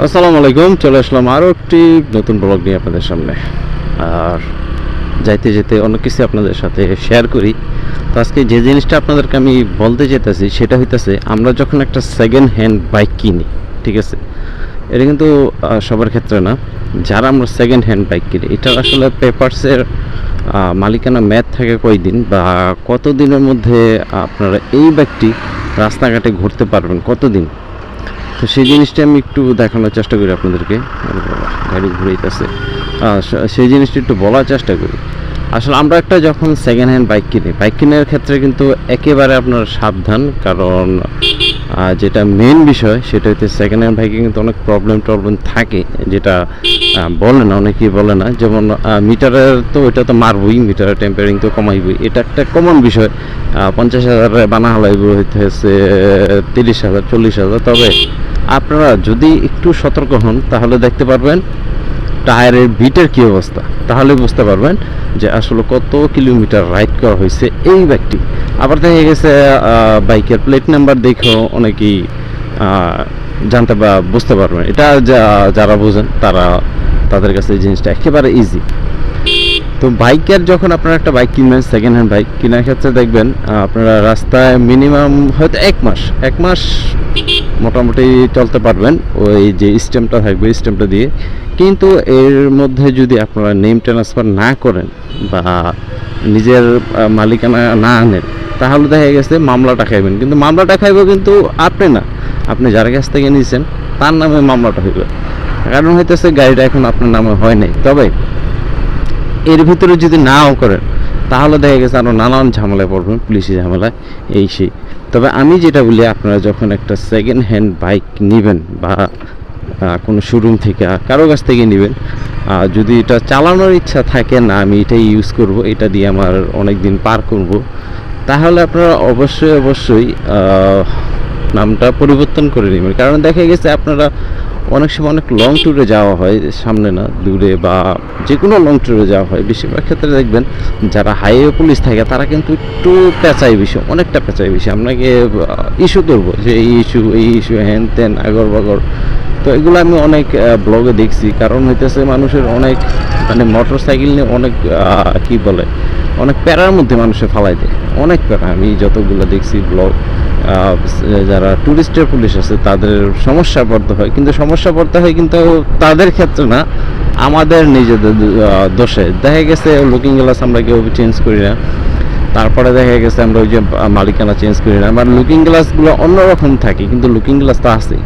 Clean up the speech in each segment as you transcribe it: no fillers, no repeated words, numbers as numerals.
আসসালামু আলাইকুম, চলে আসলাম আরও একটি নতুন ব্লগ নিয়ে আপনাদের সামনে। আর যাইতে যেতে অনেক কিছু আপনাদের সাথে শেয়ার করি। তো আজকে যে জিনিসটা আপনাদেরকে আমি বলতে যেতেছি সেটা হইতেছে, আমরা যখন একটা সেকেন্ড হ্যান্ড বাইক কিনি, ঠিক আছে, এটা কিন্তু সবার ক্ষেত্রে না। যারা আমরা সেকেন্ড হ্যান্ড বাইক কিনি, এটার আসলে পেপারসের মালিকানা মেয়াদ থাকে কয়দিন বা কত দিনের মধ্যে আপনারা এই বাইকটি রাস্তাঘাটে ঘুরতে পারবেন, কতদিন। তো সেই জিনিসটা আমি একটু দেখানোর চেষ্টা করি আপনাদেরকে। আরে বাবা, গাড়ি ঘুরেইতেছে। সেই জিনিসটা একটু বলার চেষ্টা করি। আসলে আমরা একটা যখন সেকেন্ড হ্যান্ড বাইক কিনি, বাইক কেনার ক্ষেত্রে কিন্তু একেবারে আপনার সাবধান, কারণ যেটা মেন বিষয় সেটা হচ্ছে সেকেন্ড হ্যান্ড বাইকে কিন্তু অনেক প্রবলেম থাকে, যেটা বলে না, অনেকেই বলে না। যেমন মিটারের তো ওইটা তো মারবই, মিটারের টেম্পারিং তো কমাইবই, এটা একটা কমন বিষয়। 50,000 বানা হলাইব হইতেছে 30,000 40,000। তবে আপনারা যদি একটু সতর্ক হন তাহলে দেখতে পারবেন টায়ারের বিটের কী অবস্থা, তাহলে বুঝতে পারবেন যে আসলে কত কিলোমিটার রাইড করা হয়েছে এই বাইকটি। আবার দেখা গেছে বাইকের প্লেট নাম্বার দেখেও অনেকেই জানতে বা বুঝতে পারবেন। এটা যারা বোঝেন তাদের কাছে এই জিনিসটা একেবারে ইজি। তো বাইকের যখন আপনারা একটা বাইক কিনবেন, সেকেন্ড হ্যান্ড বাইক কেনার ক্ষেত্রে দেখবেন আপনারা রাস্তায় মিনিমাম হয়তো এক মাস মোটামুটি চলতে পারবেন ওই যে স্ট্যাম্পটা থাকবে, স্ট্যাম্পটা দিয়ে। কিন্তু এর মধ্যে যদি আপনারা নেম ট্রান্সফার না করেন বা নিজের মালিকানা না আনেন, তাহলে দেখা গেছে মামলাটা খাইবেন। কিন্তু মামলাটা খাইব কিন্তু আপনি না, আপনি যার কাছ থেকে নিয়েছেন তার নামে মামলাটা হইবে। কারণ হইতেছে গাড়িটা এখন আপনার নামে হয় নাই। তবে এর ভিতরে যদি নাও করেন তাহলে দেখা গেছে আরও নানান ঝামেলায় পড়বেন, পুলিশি ঝামেলায়, এই সেই। তবে আমি যেটা বলি, আপনারা যখন একটা সেকেন্ড হ্যান্ড বাইক নেবেন বা কোনো শোরুম থেকে কারো কাছ থেকে নেবেন, যদি এটা চালানোর ইচ্ছা থাকে না আমি এটাই ইউজ করব, এটা দিয়ে আমার অনেক দিন পার করব, তাহলে আপনারা অবশ্যই নামটা পরিবর্তন করে নেবেন। কারণ দেখা গেছে আপনারা অনেক সময় অনেক লং ট্যুরে যাওয়া হয়, সামনে না দূরে বা যে কোনো লং ট্যুরে যাওয়া হয়, বেশিরভাগ ক্ষেত্রে দেখবেন যারা হাইওয়ে পুলিশ থাকে তারা কিন্তু একটু পেঁচাই বেশি, অনেকটা পেঁচাই বেশি। আপনাকে ইস্যু করবো যে এই ইস্যু হ্যান ত্যান আগর বাগর। তো এগুলো আমি অনেক ব্লগে দেখছি। কারণ হইতেছে মানুষের অনেক মানে মোটর সাইকেল নিয়ে অনেক কি বলে অনেক প্যারার মধ্যে মানুষে ফালাই দেয়, অনেক প্যারা। আমি যতগুলো দেখছি ব্লগ, যারা ট্যুরিস্টের পুলিশ আছে তাদের সমস্যা পড়তে হয়, কিন্তু সমস্যা পড়তে হয় কিন্তু তাদের ক্ষেত্রে না, আমাদের নিজেদের দোষে। দেখা গেছে লুকিং গ্লাস আমরা কেউ চেঞ্জ করি না, তারপরে দেখা গেছে আমরা ওই যে মালিকানা চেঞ্জ করি না, আমার লুকিং গ্লাসগুলো অন্যরকম থাকে কিন্তু লুকিং গ্লাস তো আছে।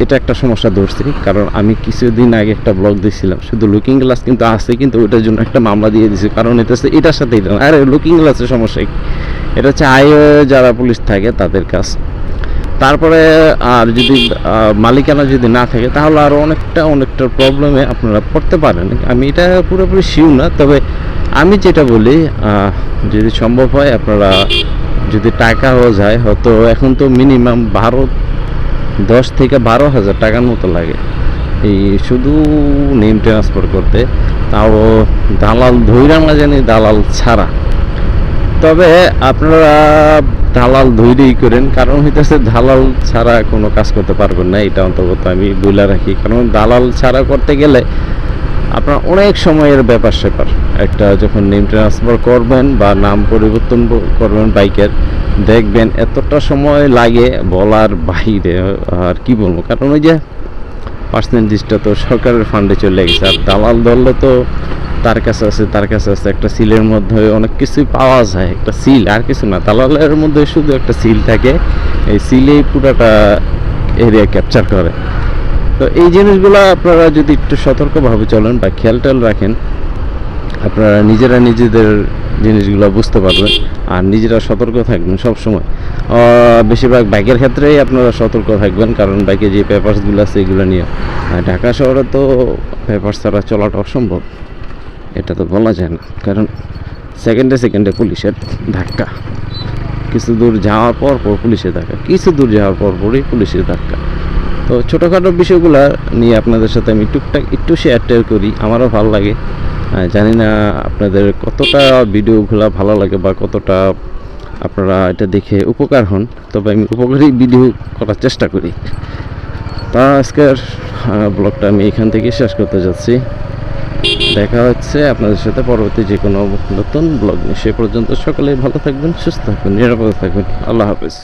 এটা একটা সমস্যা ধরছি, কারণ আমি কিছুদিন আগে একটা ব্লগ দিয়েছিলাম শুধু লুকিং গ্লাস কিন্তু আছে, কিন্তু ওটার জন্য একটা মামলা দিয়ে দিয়েছি। কারণ এটার সাথে এটা না, আরে লুকিং গ্লাসের সমস্যা কি, এটা হচ্ছে হাইওয়ে যারা পুলিশ থাকে তাদের কাজ। তারপরে আর যদি মালিকানা যদি না থাকে তাহলে আরও অনেকটা প্রবলেমে আপনারা পড়তে পারেন। আমি এটা পুরোপুরি শিওর না, তবে আমি যেটা বলি যদি সম্ভব হয় আপনারা, যদি টাকাও যায় হয়তো, এখন তো মিনিমাম 10 থেকে 12,000 টাকার মতো লাগে এই শুধু নেম ট্রান্সফার করতে, তাও দালাল ধৈরা না জানি দালাল ছাড়া। তবে আপনারা দালাল ধৈর্যই করেন, কারণ হইতেছে দালাল ছাড়া কোনো কাজ করতে পারবেন না, এটা অন্তত আমি বলে রাখি। কারণ দালাল ছাড়া করতে গেলে আপনার অনেক সময়ের ব্যাপার স্যাপার। একটা যখন নেম ট্রান্সফার করবেন বা নাম পরিবর্তন করবেন বাইকের, দেখবেন এতটা সময় লাগে বলার বাইরে। আর কি বলবো, কারণ ওই যে পার্সেন্টেজটা তো সরকারের ফান্ডে চলে গেছে, আর দালাল ধরলে তো তার কাছে আছে একটা সিলের মধ্যে অনেক কিছুই পাওয়া যায়, একটা সিল আর কিছু না। দালালের মধ্যে শুধু একটা সিল থাকে, এই সিলেই পুরোটা এরিয়া ক্যাপচার করে। তো এই জিনিসগুলো আপনারা যদি একটু সতর্কভাবে চলেন বা খেয়াল রাখেন, আপনারা নিজেদের জিনিসগুলো বুঝতে পারবেন আর নিজেরা সতর্ক থাকবেন সব সময়। বেশিরভাগ বাইকের ক্ষেত্রেই আপনারা সতর্ক থাকবেন, কারণ বাইকে যে পেপারসগুলো আছে এগুলো নিয়ে। আর ঢাকা শহরে তো পেপার ছাড়া চলাটা অসম্ভব, এটা তো বলা যায় না, কারণ সেকেন্ডে পুলিশের ধাক্কা, কিছু দূর যাওয়ার পর পুলিশের ধাক্কা, কিছু দূর যাওয়ার পরই পুলিশের ধাক্কা। তো ছোটোখাটো বিষয়গুলো নিয়ে আপনাদের সাথে আমি টুকটাক একটু শেয়ার করি, আমারও ভালো লাগে। জানি না আপনাদের কতটা ভিডিওগুলো ভালো লাগে বা কতটা আপনারা এটা দেখে উপকার হন, তবে আমি উপকারী ভিডিও করার চেষ্টা করি। তা আজকের ব্লগটা আমি এখান থেকে শেষ করতে যাচ্ছি। দেখা হচ্ছে আপনাদের সাথে পরবর্তী যে কোনো নতুন ব্লগ নিয়ে। সে পর্যন্ত সকলেই ভালো থাকবেন, সুস্থ থাকবেন, নিরাপদে থাকবেন। আল্লাহ হাফেজ।